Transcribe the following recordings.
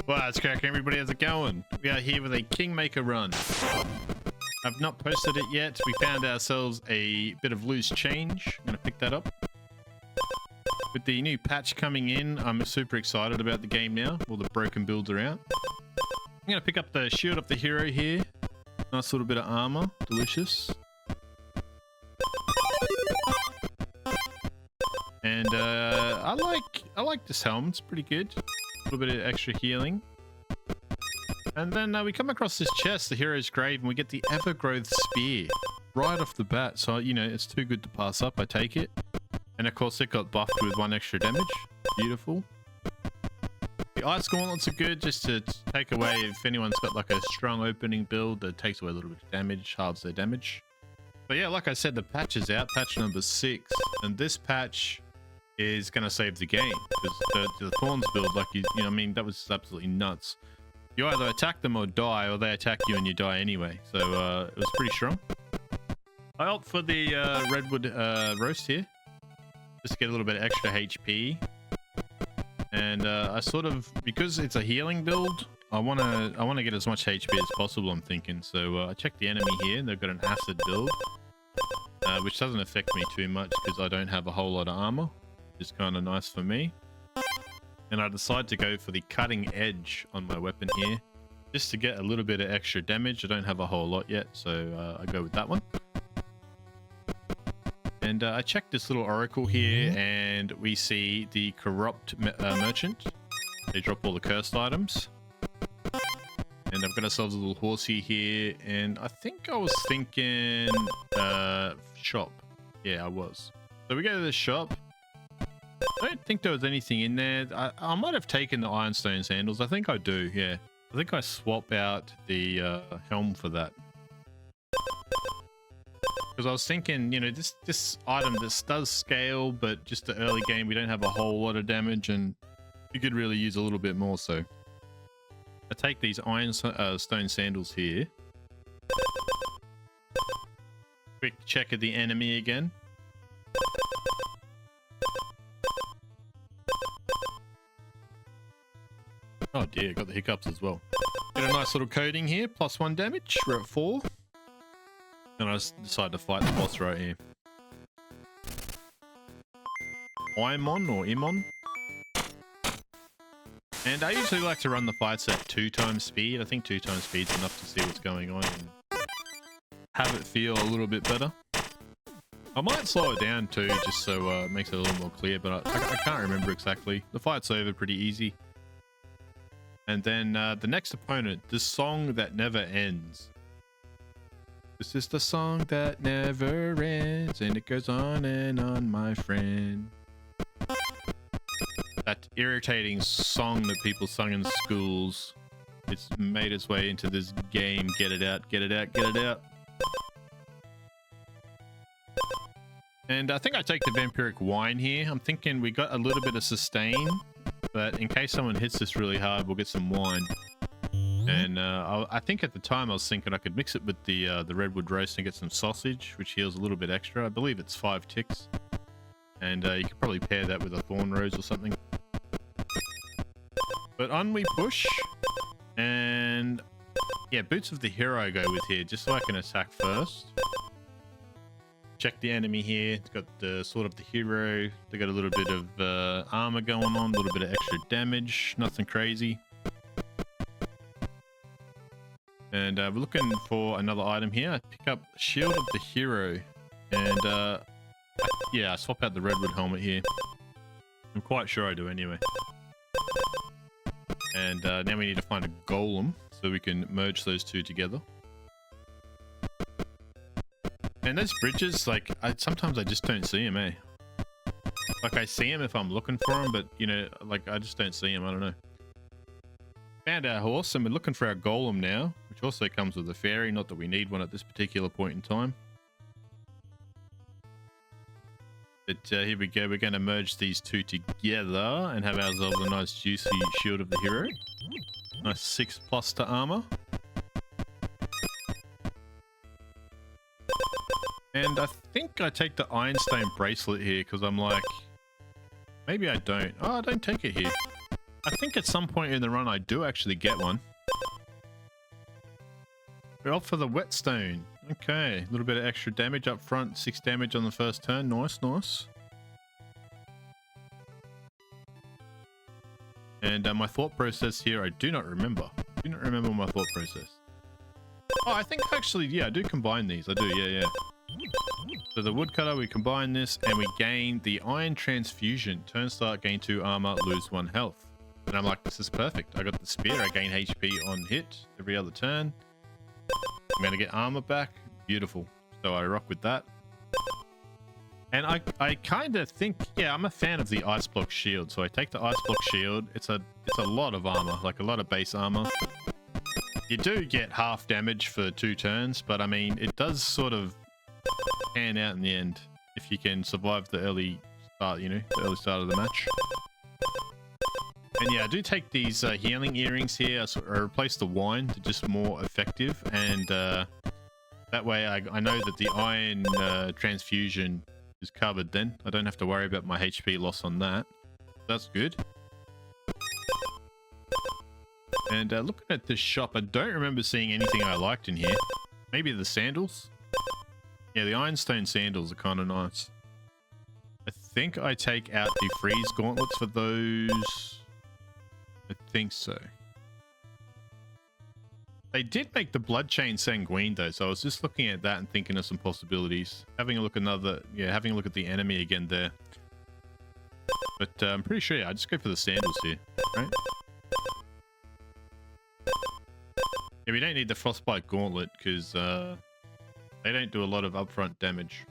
Well, it's cracking, everybody. How's it going? We are here with a Kingmaker run. I've not posted it yet. We found ourselves a bit of loose change. I'm going to pick that up. With the new patch coming in, I'm super excited about the game now. All the broken builds are out. I'm going to pick up the shield of the hero here. Nice little bit of armor. Delicious. And I like this helm. It's pretty good. A little bit of extra healing. And then we come across this chest, the hero's grave, and we get the Evergrowth spear right off the bat. So, you know, it's too good to pass up. I take it. And of course, it got buffed with 1 extra damage. Beautiful. The ice gauntlets are good just to take away if anyone's got like a strong opening build that takes away a little bit of damage, halves their damage. But yeah, like I said, the patch is out, patch number 6. And this patch is going to save the game. Because the Thorns build, like, you know, I mean, that was absolutely nuts. You either attack them or die, or they attack you and you die anyway. So it was pretty strong. I opt for the Redwood Roast here. Just to get a little bit of extra HP. And I sort of, because it's a healing build, I want to get as much HP as possible, I'm thinking. So I checked the enemy here. They've got an acid build. Which doesn't affect me too much because I don't have a whole lot of armor. Which is kind of nice for me. And I decide to go for the cutting edge on my weapon here. Just to get a little bit of extra damage. I don't have a whole lot yet, so I go with that one. And I checked this little oracle here, and we see the corrupt merchant. They drop all the cursed items. And I've got ourselves a little horsey here, and I think I was thinking shop. Yeah, I was. So we go to the shop. I don't think there was anything in there. I might have taken the ironstone sandals. I think I do, yeah. I think I swap out the helm for that. Because I was thinking, you know, this item, this does scale, but just the early game, we don't have a whole lot of damage, and you could really use a little bit more, so. I take these stone sandals here. Quick check of the enemy again. Oh dear, got the hiccups as well. Get a nice little coating here, +1 damage. We're at 4. And I just decide to fight the boss right here. Imon. And I usually like to run the fights at 2 times speed. I think 2 times speed is enough to see what's going on and have it feel a little bit better. I might slow it down too, just so it makes it a little more clear, but I can't remember exactly. The fight's over pretty easy. And then the next opponent, the song that never ends. This is the song that never ends, and it goes on, my friend. That irritating song that people sung in schools. It's made its way into this game. Get it out, get it out, get it out. And I think I take the vampiric wine here. I'm thinking we got a little bit of sustain, but in case someone hits this really hard, we'll get some wine. And I think at the time I was thinking I could mix it with the redwood roast and get some sausage, which heals a little bit extra. I believe it's 5 ticks. And you could probably pair that with a thorn rose or something. But on we push. And yeah, boots of the hero I go with here, just so I can attack first. Check the enemy here. It's got the sword of the hero. They got a little bit of armor going on, a little bit of extra damage. Nothing crazy. And we're looking for another item here. I pick up Shield of the Hero. And yeah, I swap out the Redwood helmet here. I'm quite sure I do anyway. And now we need to find a golem so we can merge those two together. And those bridges, like, sometimes I just don't see them, eh? Like, I see them if I'm looking for them, but, you know, like, I just don't see them. I don't know. Found our horse, and we're looking for our golem now, which also comes with a fairy. Not that we need one at this particular point in time. But here we go. We're going to merge these two together and have ourselves a nice juicy Shield of the Hero. Nice 6+ to armor. And I think I take the Ironstone bracelet here because I'm like, maybe I don't. Oh, I don't take it here. I think at some point in the run I do actually get one. We're off for the whetstone. Okay, a little bit of extra damage up front. 6 damage on the first turn. Nice, nice. And my thought process here, I do not remember. Do not remember my thought process. Oh, I think actually, yeah, I do combine these. I do, yeah. So the woodcutter, we combine this and we gain the iron transfusion. Turn start, gain 2 armor, lose 1 health. And I'm like, this is perfect. I got the spear, I gain HP on hit every other turn. I'm gonna get armor back. Beautiful. So I rock with that. And I kind of think, yeah, I'm a fan of the ice block shield. So I take the ice block shield. It's a lot of armor, like a lot of base armor. You do get half damage for 2 turns, but I mean, it does sort of pan out in the end if you can survive the early start, you know, the early start of the match. And yeah, I do take these healing earrings here. I replace the wine to just more effective, and that way I know that the iron transfusion is covered then. I don't have to worry about my HP loss on that. That's good. And looking at this shop, I don't remember seeing anything I liked in here. Maybe the sandals? Yeah, the ironstone sandals are kind of nice. I think I take out the freeze gauntlets for those. I think so. They did make the bloodchain sanguine though, so I was just looking at that and thinking of some possibilities. Having a look having a look at the enemy again there. But I'm pretty sure, yeah, I just go for the sandals here, right? Yeah, we don't need the frostbite gauntlet because they don't do a lot of upfront damage.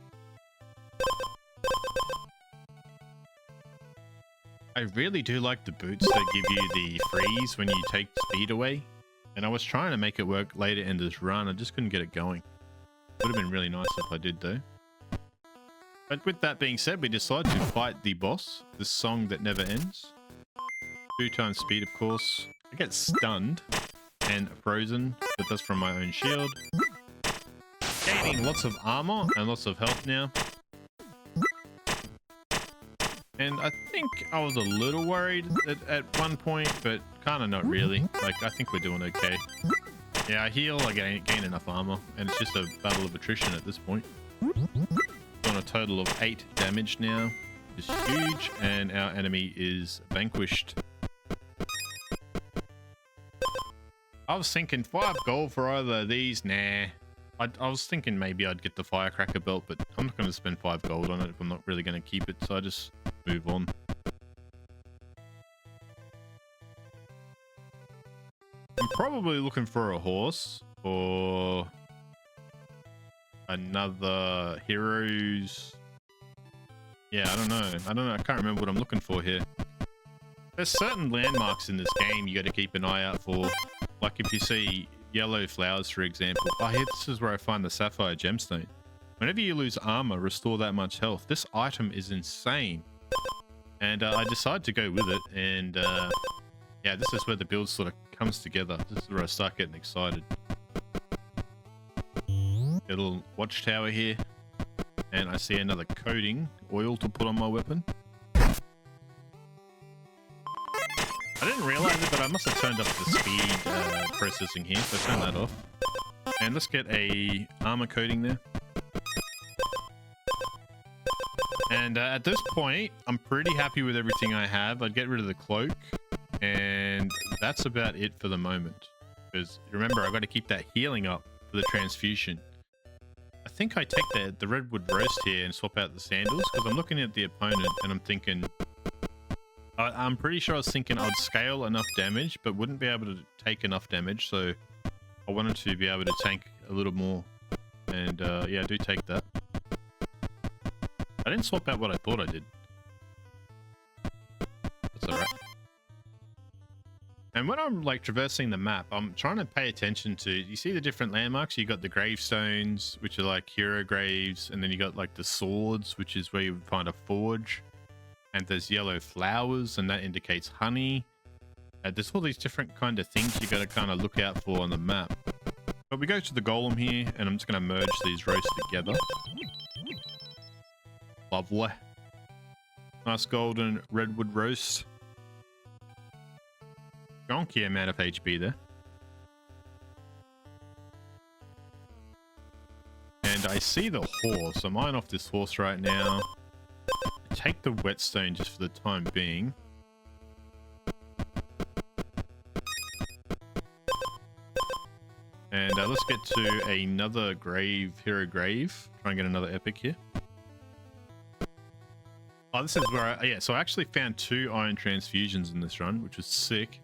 I really do like the boots that give you the freeze when you take speed away. And I was trying to make it work later in this run. I just couldn't get it going. Would have been really nice if I did though. But with that being said, we decided to fight the boss, the song that never ends. 2 times speed, of course. I get stunned and frozen, but that's from my own shield. Gaining lots of armor and lots of health now. And I think I was a little worried at one point, but kind of not really. Like, I think we're doing okay. Yeah, I heal, I gain enough armor, and it's just a battle of attrition at this point. On a total of 8 damage now. It's huge, and our enemy is vanquished. I was thinking 5 gold for either of these. Nah. I was thinking maybe I'd get the firecracker belt, but I'm not going to spend 5 gold on it if I'm not really going to keep it, so I just move on. I'm probably looking for a horse or another heroes. Yeah, I don't know. I can't remember what I'm looking for here. There's certain landmarks in this game you got to keep an eye out for. Like if you see yellow flowers, for example. Oh, here, this is where I find the sapphire gemstone. Whenever you lose armor, restore that much health. This item is insane. And I decided to go with it. And yeah, this is where the build sort of comes together. This is where I start getting excited. Get a little watchtower here. And I see another coating oil to put on my weapon. I didn't realize it, but I must have turned up the speed processing here, so turn that off. And let's get a armor coating there. And at this point, I'm pretty happy with everything I have. I'd get rid of the cloak, and that's about it for the moment. Because remember, I've got to keep that healing up for the transfusion. I think I take the redwood roast here and swap out the sandals, because I'm looking at the opponent and I'm thinking... I'm pretty sure I was thinking I'd scale enough damage, but wouldn't be able to take enough damage, so I wanted to be able to tank a little more. And yeah, I do take that. I didn't swap out what I thought I did. That's alright. And when I'm like traversing the map, I'm trying to pay attention to, you see the different landmarks? You got the gravestones, which are like hero graves, and then you got like the swords, which is where you would find a forge. And there's yellow flowers, and that indicates honey. There's all these different kind of things you got to kind of look out for on the map. But we go to the golem here, and I'm just going to merge these roasts together. Lovely. Nice golden redwood roast. Gonky amount of HP there. And I see the horse. I'm eyeing off this horse right now. Take the whetstone just for the time being. And let's get to another grave, hero grave. Try and get another epic here. Oh, this is where yeah, so I actually found 2 iron transfusions in this run, which was sick.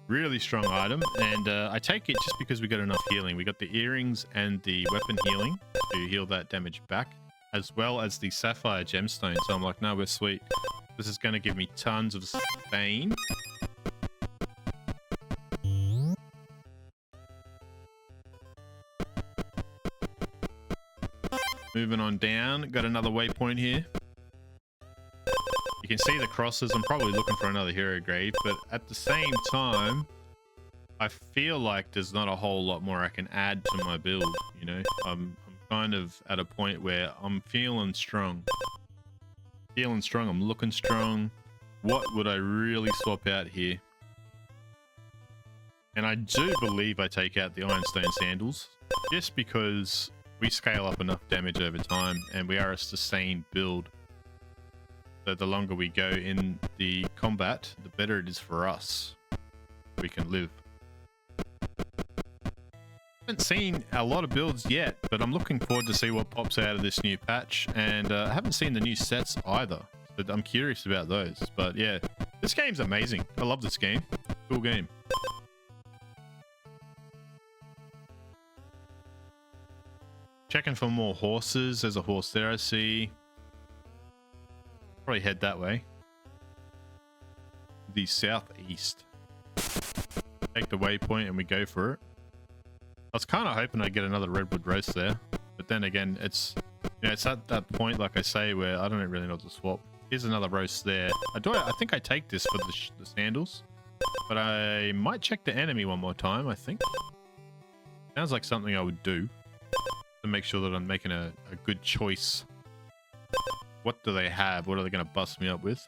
Really strong item, and I take it just because we got enough healing. We got the earrings and the weapon healing to heal that damage back, as well as the sapphire gemstone. So I'm like, no, we're sweet. This is going to give me tons of Spain. Moving on down, got another waypoint here. You can see the crosses. I'm probably looking for another hero grave, but at the same time, I feel like there's not a whole lot more I can add to my build, you know? I'm kind of at a point where I'm feeling strong. I'm looking strong. What would I really swap out here? And I do believe I take out the Ironstone Sandals, just because we scale up enough damage over time, and we are a sustained build. So the longer we go in the combat, the better it is for us. We can live. Haven't seen a lot of builds yet, but I'm looking forward to see what pops out of this new patch. And I haven't seen the new sets either, but I'm curious about those. But yeah, this game's amazing. I love this game. Cool game. Checking for more horses. There's a horse there, I see. Probably head that way. The southeast. Take the waypoint and we go for it. I was kind of hoping I'd get another redwood roast there, but then again, it's, you know, it's at that point, like I say, where I don't really know what to swap. Here's another roast there. I think I take this for the sandals, but I might check the enemy one more time. I think sounds like something I would do to make sure that I'm making a good choice. What do they have? What are they going to bust me up with?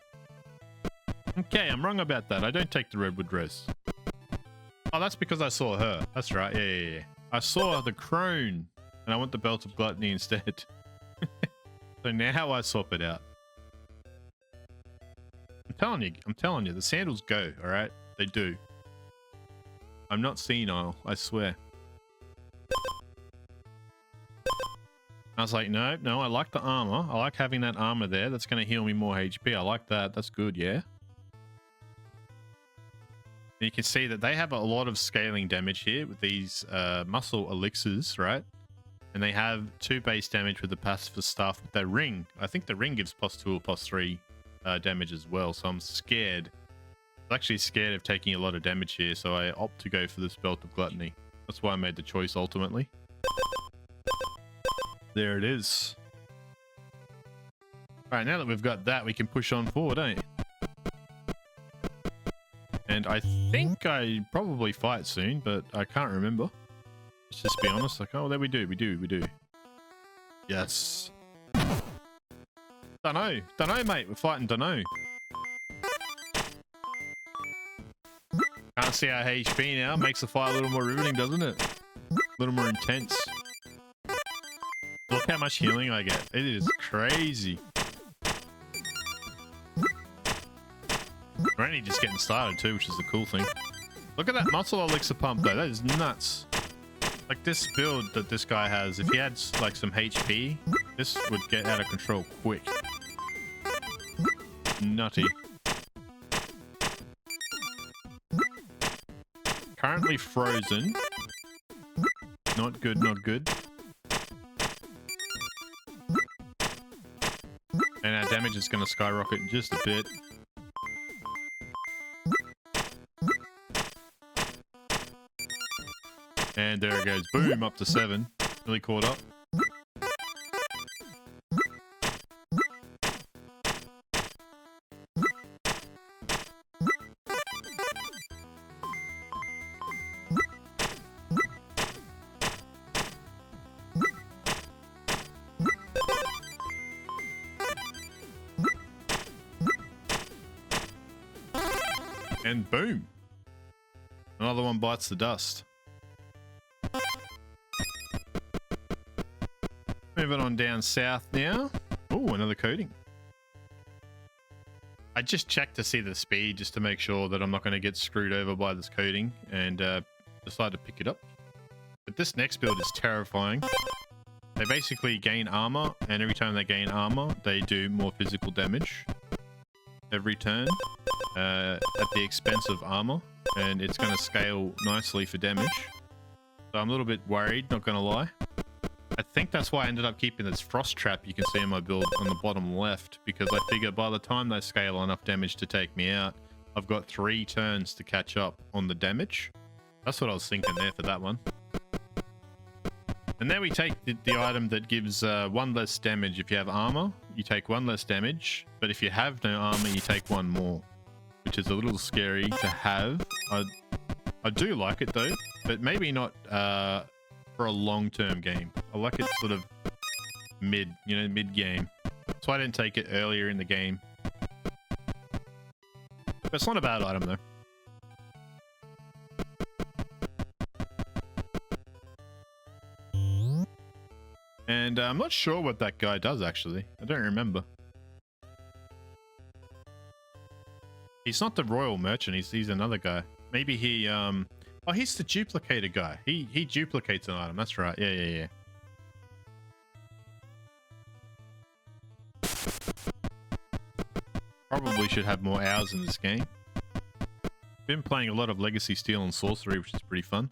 Okay, I'm wrong about that. I don't take the redwood roast. Oh, that's because I saw her. That's right. Yeah. I saw the crone, and I want the belt of gluttony instead. So now I swap it out. I'm telling you, the sandals go. All right, they do. I'm not senile. I swear. I was like, no, I like the armor. I like having that armor there. That's going to heal me more HP. I like that. That's good, yeah. And you can see that they have a lot of scaling damage here with these muscle elixirs, right? And they have 2 base damage with the passive stuff with their ring. I think the ring gives +2 or +3 damage as well. So I'm scared. I'm actually scared of taking a lot of damage here. So I opt to go for this belt of gluttony. That's why I made the choice ultimately. There it is. All right, now that we've got that, we can push on forward, eh? And I think I probably fight soon, but I can't remember. Let's just be honest. Like, oh, there we do. Yes. Dunno, mate. We're fighting Dunno. Can't see our HP now. Makes the fight a little more riveting, doesn't it? A little more intense. Look how much healing I get. It is crazy. We're only just getting started too, which is the cool thing. Look at that muscle elixir pump though. That is nuts. Like this build that this guy has, if he had like some HP, this would get out of control quick. Nutty. Currently frozen. Not good, not good. And our damage is going to skyrocket in just a bit. And there it goes. Boom, up to 7. Really caught up. And boom. Another one bites the dust. Moving on down south now. Oh, another coating. I just checked to see the speed just to make sure that I'm not going to get screwed over by this coating, and decided to pick it up. But this next build is terrifying. They basically gain armor, and every time they gain armor, they do more physical damage every turn at the expense of armor, and it's going to scale nicely for damage. So I'm a little bit worried, not going to lie. I think that's why I ended up keeping this frost trap you can see in my build on the bottom left, because I figure by the time they scale enough damage to take me out, I've got 3 turns to catch up on the damage. That's what I was thinking there for that one. And then we take the item that gives 1 less damage. If you have armor, you take 1 less damage, but if you have no armor, you take 1 more, which is a little scary to have. I do like it though, but maybe not for a long-term game. I like it sort of mid-game. So I didn't take it earlier in the game. But it's not a bad item though. And I'm not sure what that guy does actually. I don't remember. He's not the royal merchant, he's another guy. Maybe he oh, he's the duplicator guy. He duplicates an item. That's right. Yeah. Probably should have more hours in this game. Been playing a lot of Legacy Steel and Sorcery, which is pretty fun.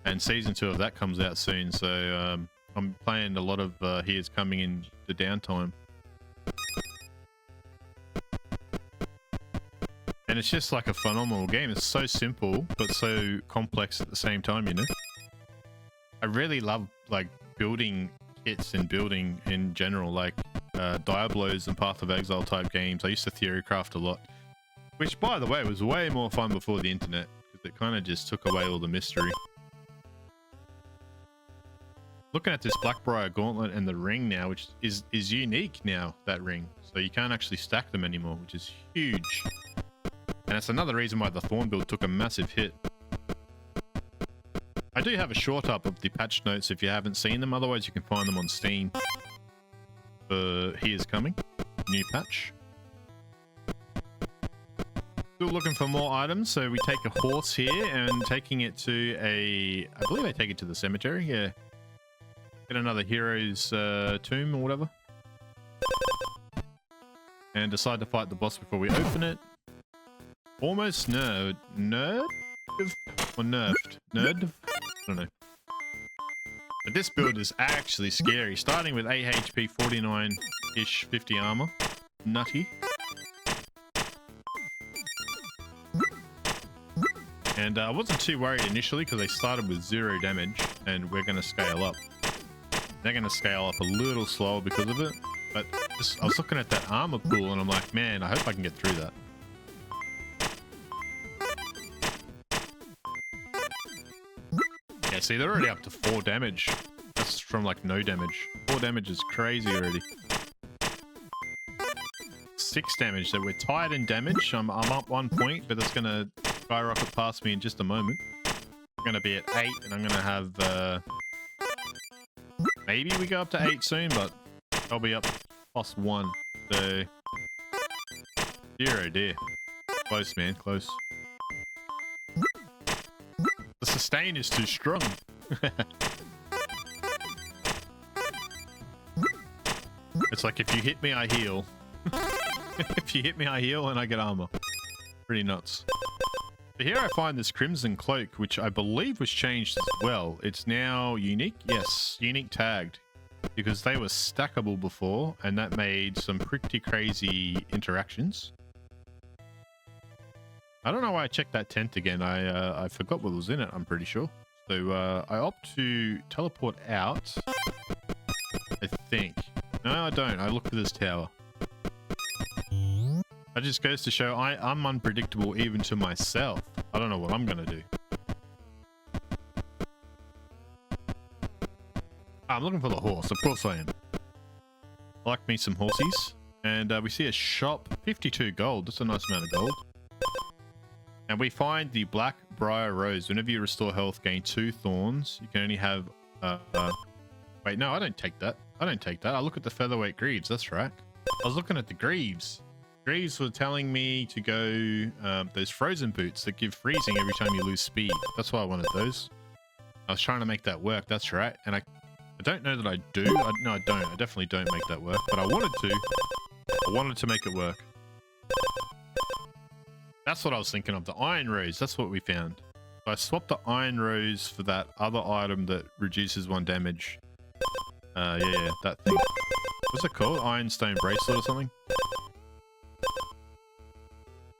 And season 2 of that comes out soon, so I'm playing a lot of Here's Coming in the downtime. And it's just like a phenomenal game. It's so simple, but so complex at the same time, you know? I really love, like, building kits and building in general, like Diablos and Path of Exile type games. I used to theorycraft a lot, which, by the way, was way more fun before the internet, because it kind of just took away all the mystery. Looking at this Blackbriar Gauntlet and the ring now, which is unique now, that ring. So you can't actually stack them anymore, which is huge. And it's another reason why the Thorn build took a massive hit. I do have a short up of the patch notes if you haven't seen them. Otherwise, you can find them on Steam. For Here's Coming, new patch. Still looking for more items, so we take a horse here and taking it to I believe I take it to the cemetery. Yeah. Get another hero's tomb or whatever. And decide to fight the boss before we open it. Almost nerd or nerfed? Nerd? I don't know. But this build is actually scary. Starting with 8 HP, 49-ish, 50 armor. Nutty. And I wasn't too worried initially because they started with 0 damage and we're going to scale up. They're going to scale up a little slower because of it. But I was looking at that armor pool and I'm like, man, I hope I can get through that. Yeah, see, they're already up to 4 damage. That's from like no damage. 4 damage is crazy already. 6 damage, so we're tied in damage. I'm up 1 point, but that's going to skyrocket past me in just a moment. I'm going to be at 8 and I'm going to have... maybe we go up to 8 soon, but I'll be up +1. So... dear oh dear. Close, man, close. The sustain is too strong. It's like if you hit me, I heal. If you hit me, I heal and I get armor. Pretty nuts. But here I find this Crimson Cloak, which I believe was changed as well. It's now unique. Yes, unique tagged. Because they were stackable before, and that made some pretty crazy interactions. I don't know why I checked that tent again. I forgot what was in it, I'm pretty sure. So I opt to teleport out, I think. No, I don't. I look for this tower. That just goes to show I'm unpredictable even to myself. I don't know what I'm going to do. I'm looking for the horse. Of course I am. I like me some horsies. And we see a shop. 52 gold. That's a nice amount of gold. And we find the Black Briar Rose. Whenever you restore health, gain 2 thorns. You can only have... Wait, no, I don't take that. I don't take that. I look at the featherweight greaves. That's right. I was looking at the greaves. Greaves were telling me to go those frozen boots that give freezing every time you lose speed. That's why I wanted those. I was trying to make that work. That's right. And I don't know that I do. No, I don't. I definitely don't make that work. But I wanted to. I wanted to make it work. That's what I was thinking of. The Iron Rose. That's what we found. So I swapped the Iron Rose for that other item that reduces 1 damage. Yeah, that thing. What's it called? Ironstone Bracelet or something?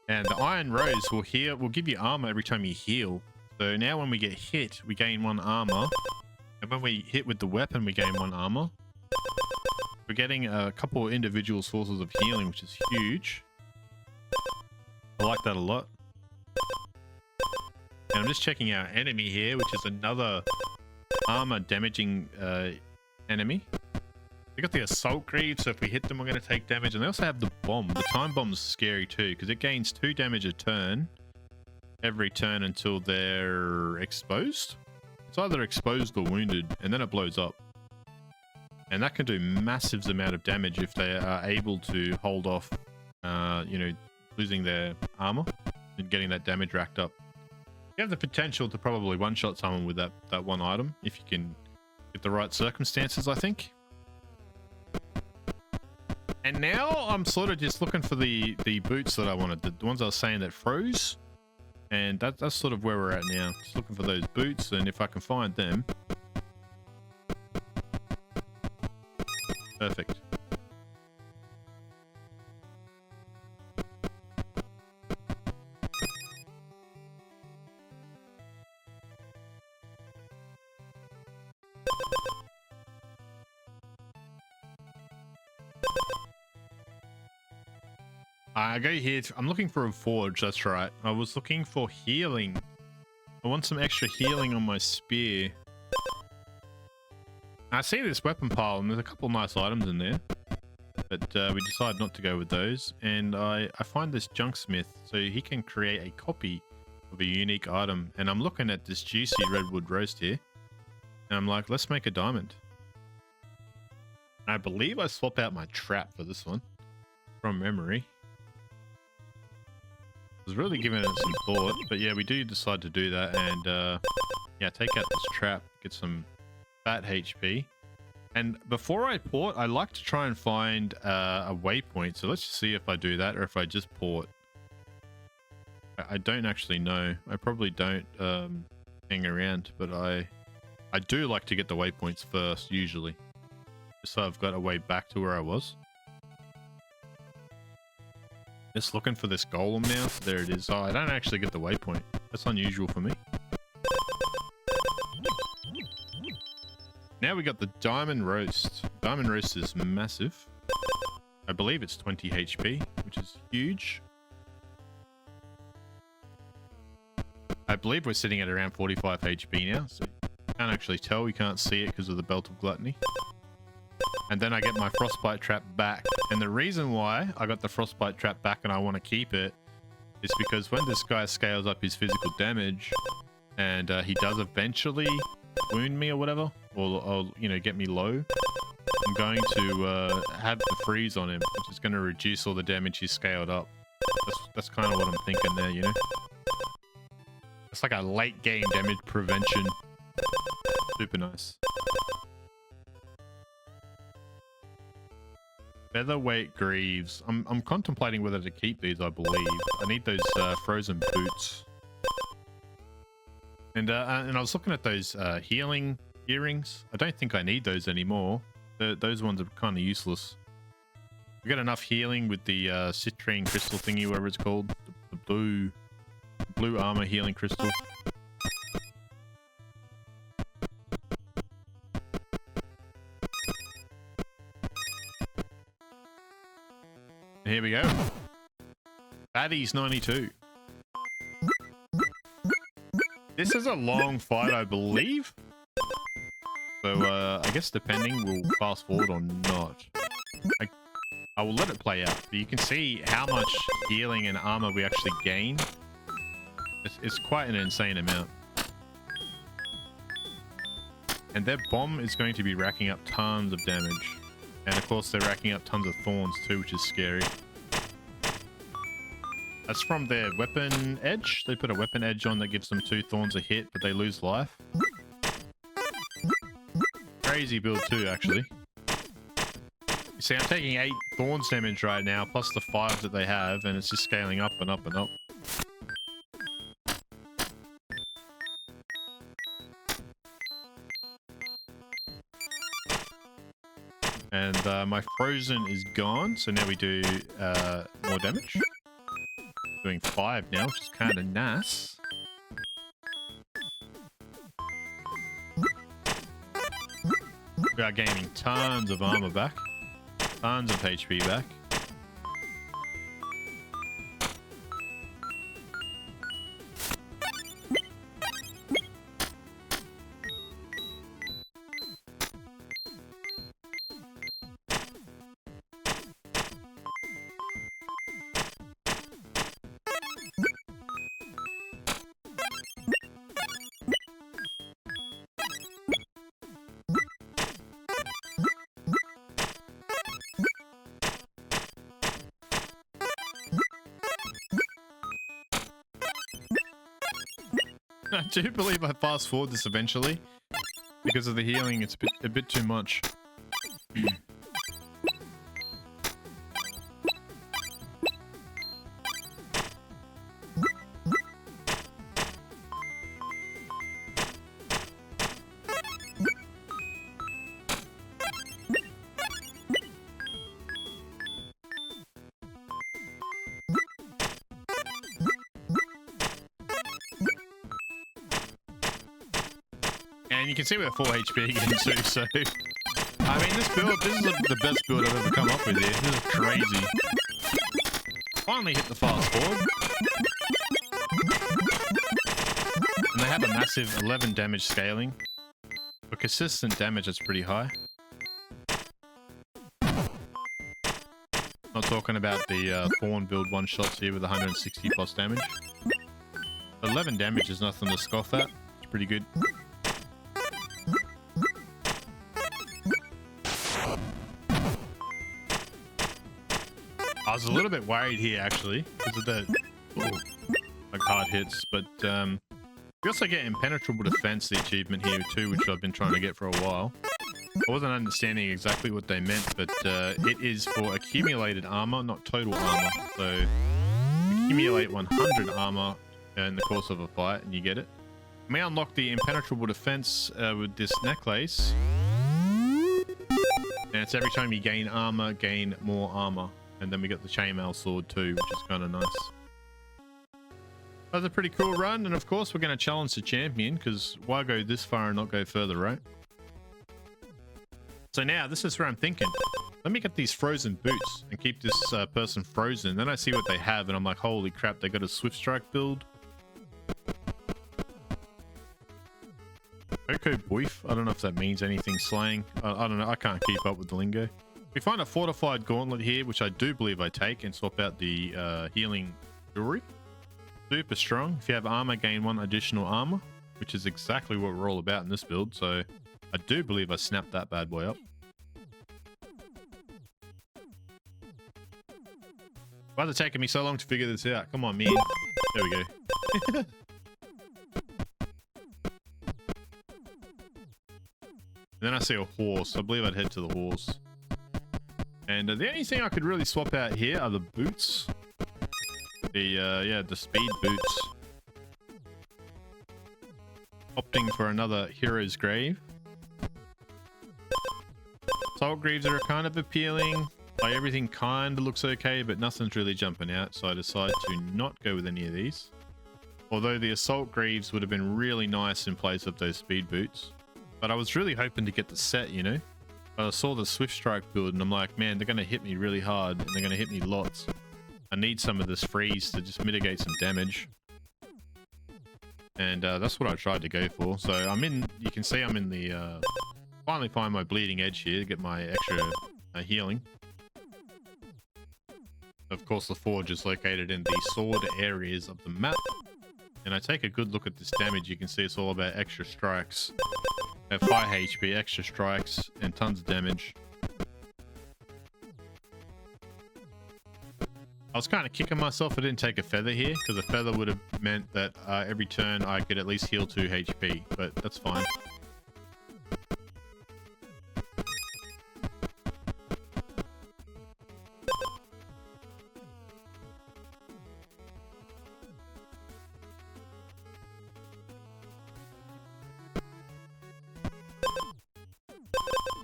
And the Iron Rose will give you armor every time you heal. So now when we get hit, we gain 1 armor. And when we hit with the weapon, we gain 1 armor. We're getting a couple of individual sources of healing, which is huge. I like that a lot. And I'm just checking our enemy here, which is another armor damaging enemy. They got the Assault Greave, so if we hit them, we're going to take damage. And they also have the Bomb. The Time Bomb's scary too, because it gains 2 damage a turn. Every turn until they're exposed. It's either exposed or wounded, and then it blows up. And that can do massive amount of damage if they are able to hold off, you know, losing their armor and getting that damage racked up. You have the potential to probably one-shot someone with that one item if you can get the right circumstances, I think. And now I'm sort of just looking for the boots that I wanted, the ones I was saying that froze. And that's sort of where we're at now. Just looking for those boots, and if I can find them. Perfect. I go here. I'm looking for a forge. That's right. I was looking for healing. I want some extra healing on my spear. I see this weapon pile, and there's a couple nice items in there. But we decided not to go with those. And I find this junksmith, so he can create a copy of a unique item. And I'm looking at this juicy redwood roast here. And I'm like, let's make a diamond. I believe I swap out my trap for this one. From memory. I was really giving it some thought, but yeah, we do decide to do that, and yeah, take out this trap, get some fat HP. And before I port, I like to try and find a waypoint. So let's just see if I do that or if I just port. I don't actually know. I probably don't hang around, but I do like to get the waypoints first, usually. Just so I've got a way back to where I was. Just looking for this golem now. There it is. Oh, I don't actually get the waypoint. That's unusual for me. Now we got the diamond roast. Diamond roast is massive. I believe it's 20 HP, which is huge. I believe we're sitting at around 45 HP now, so you can't actually tell. You can't see it because of the belt of gluttony. And then I get my frostbite trap back. And the reason why I got the frostbite trap back and I want to keep it is because when this guy scales up his physical damage and he does eventually wound me or whatever, or you know, get me low, I'm going to have the freeze on him, which is going to reduce all the damage he's scaled up. That's kind of what I'm thinking there, you know? It's like a late game damage prevention. Super nice. Featherweight greaves. I'm contemplating whether to keep these, I believe. I need those frozen boots. And I was looking at those healing earrings. I don't think I need those anymore. Those ones are kind of useless. We got enough healing with the citrine crystal thingy, whatever it's called. The blue armor healing crystal. Here we go. Baddies 92. This is a long fight, I believe. So, I guess depending, we'll fast forward or not. I will let it play out. But you can see how much healing and armor we actually gain It's quite an insane amount. And their bomb is going to be racking up tons of damage. And of course, they're racking up tons of thorns too, which is scary. That's from their weapon edge. They put a weapon edge on that gives them 2 thorns a hit, but they lose life. Crazy build too, actually. You see, I'm taking 8 thorns damage right now, plus the 5 that they have, and it's just scaling up and up and up. And my frozen is gone, so now we do more damage. Doing 5 now, which is kind of nice. We are gaining tons of armor back, tons of HP back. I do believe I fast forward this eventually. Because of the healing, it's a bit too much. And you can see we're 4 HP again too, so... I mean, this is the best build I've ever come up with here. This is crazy. Finally hit the fast forward. And they have a massive 11 damage scaling. For consistent damage, that's pretty high. Not talking about the Thorn build one-shots here with 160 plus damage. 11 damage is nothing to scoff at. It's pretty good. I was a little bit worried here actually because of the like hard hits, but we also get impenetrable defense, the achievement here too, which I've been trying to get for a while. I wasn't understanding exactly what they meant, but it is for accumulated armor, not total armor. So accumulate 100 armor in the course of a fight and you get it. We unlock the impenetrable defense with this necklace, and it's every time you gain armor, gain more armor. And then we got the chainmail sword too, which is kind of nice. That's a pretty cool run, and of course we're going to challenge the champion, because why go this far and not go further, right? So now, this is where I'm thinking. Let me get these frozen boots and keep this person frozen. Then I see what they have, and I'm like, holy crap, they got a Swift Strike build. Coco Boif? I don't know if that means anything slang. I don't know, I can't keep up with the lingo. We find a fortified gauntlet here, which I do believe I take, and swap out the healing jewelry. Super strong. If you have armor, gain 1 additional armor, which is exactly what we're all about in this build. So I do believe I snapped that bad boy up. Why is it taking me so long to figure this out? Come on, man. There we go. Then I see a horse. I believe I'd head to the horse. And the only thing I could really swap out here are the boots. The speed boots. Opting for another Hero's Grave. Salt Greaves are kind of appealing. Like everything kind of looks okay, but nothing's really jumping out, so I decided to not go with any of these. Although the Assault Greaves would have been really nice in place of those speed boots. But I was really hoping to get the set, you know? But I saw the Swift Strike build and I'm like, man, they're going to hit me really hard and they're going to hit me lots. I need some of this freeze to just mitigate some damage. And that's what I tried to go for. So I'm in, you can see I'm in the, finally find my bleeding edge here to get my extra healing. Of course, the forge is located in the sword areas of the map. and I take a good look at this damage, you can see it's all about extra strikes. At 5 HP, extra strikes, and tons of damage. I was kind of kicking myself I didn't take a feather here, because a feather would have meant that every turn I could at least heal 2 HP, but that's fine.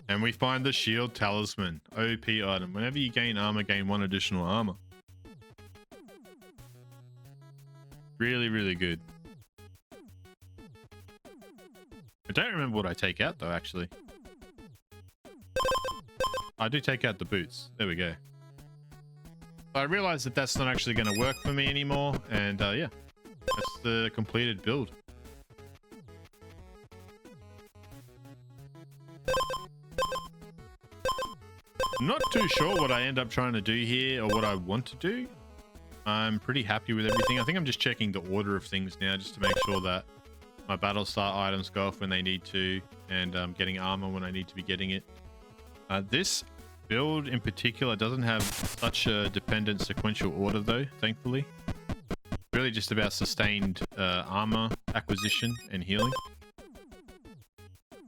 And we find the shield talisman, OP item. Whenever you gain armor, gain 1 additional armor. Really, really good. I don't remember what I take out though, actually. I do take out the boots. There we go. I realized that that's not actually going to work for me anymore. And yeah, that's the completed build. Not too sure what I end up trying to do here or what I want to do. I'm pretty happy with everything. I think I'm just checking the order of things now just to make sure that my battle start items go off when they need to, and getting armor when I need to be getting it. This build in particular doesn't have such a dependent sequential order though, thankfully. Really just about sustained armor acquisition and healing.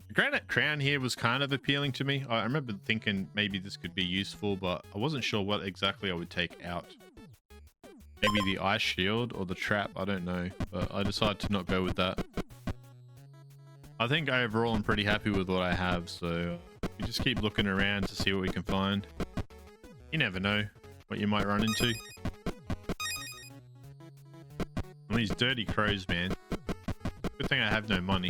The granite crown here was kind of appealing to me. I remember thinking maybe this could be useful, but I wasn't sure what exactly I would take out. Maybe the ice shield or the trap, I don't know, but I decided to not go with that. I think overall I'm pretty happy with what I have, so we just keep looking around to see what we can find. You never know what you might run into. And these dirty crows, man. Good thing I have no money.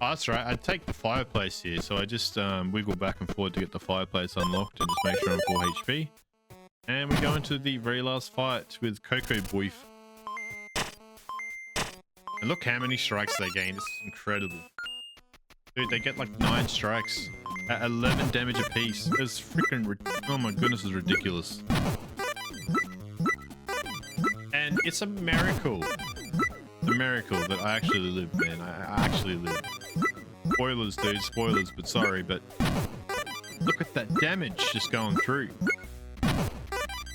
Oh, that's right, I'd take the fireplace here, so I just wiggle back and forth to get the fireplace unlocked and just make sure I'm full HP. And we go into the very last fight with Coco Boyf. And look how many strikes they gain. This is incredible. Dude, they get like 9 strikes at 11 damage apiece. It's freaking... Oh my goodness, it's ridiculous. And it's a miracle. It's a miracle that I actually live, man. I actually live. Spoilers, dude. Spoilers, but sorry, but... Look at that damage just going through.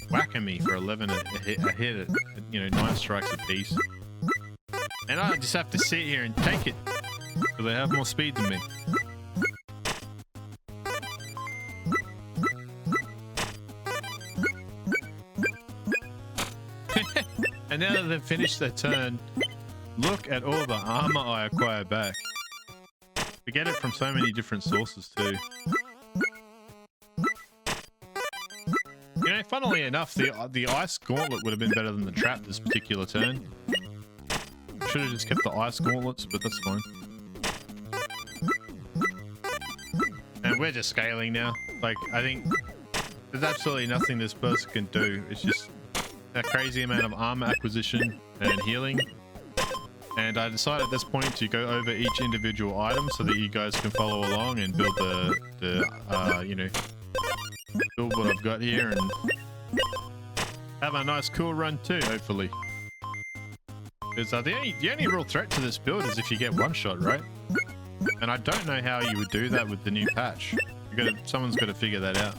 Whacking me for 11 a hit at, you know, 9 strikes apiece. And I just have to sit here and take it because they have more speed than me. And now that they've finished their turn, look at all the armor I acquire back. We get it from so many different sources too. You know, funnily enough, the ice gauntlet would have been better than the trap this particular turn. Should have just kept the ice gauntlets, but that's fine. And we're just scaling now. Like, I think there's absolutely nothing this person can do. It's just a crazy amount of armor acquisition and healing. And I decided at this point to go over each individual item so that you guys can follow along and build you know, build what I've got here and have a nice cool run too, hopefully. Because the only real threat to this build is if you get one shot, right? And I don't know how you would do that with the new patch. Someone's got to figure that out.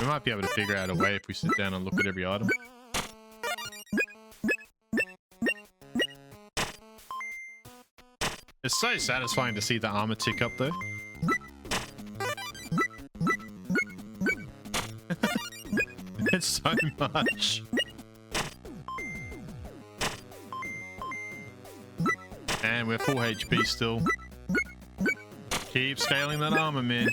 We might be able to figure out a way if we sit down and look at every item. It's so satisfying to see the armor tick up though. It's so much. And we're full HP still. Keep scaling that armor, man.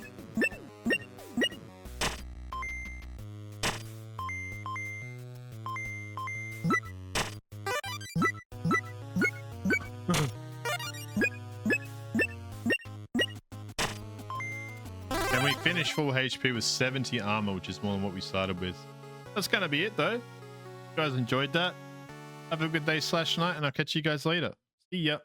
And we finished full HP with 70 armor, which is more than what we started with. That's gonna be it though. If you guys enjoyed that, have a good day / night, and I'll catch you guys later. See ya.